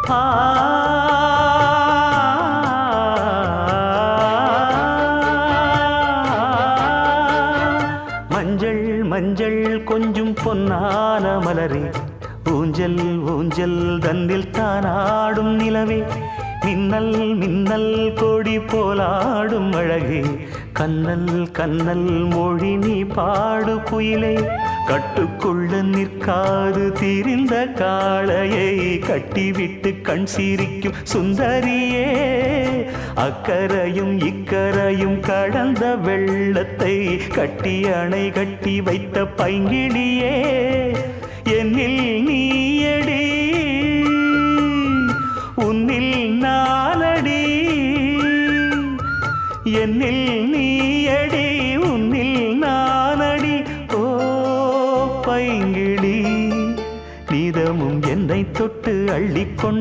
ஆ மஞ்சள் மஞ்சள் கொஞ்சம் பொன்னான மலரே ஊஞ்சல் ஊஞ்சல் தன்னில் தானாடும் நிலவே மின்னல் மின்னல் கொடி போலாடும் அழகே கண்ணல் கண்ணல் மொழி நீ பாடு குயிலே கட்டுக்குள்ள நிற்காது திரிந்த காளையை கட்டிவிட்டு கண் சிரிக்கும் சுந்தரியே அக்கரையும் இக்கரையும் கடந்த வெள்ளத்தை கட்டி அணை கட்டி வைத்த பைங்கிளியே என்னில் நீயடி உன்னில் நானடி என்னில் நீயடி உன்னில் நானடி ஓ பைங்கிளி நீதமும் என்னை தொட்டு அள்ளிக்கொண்டு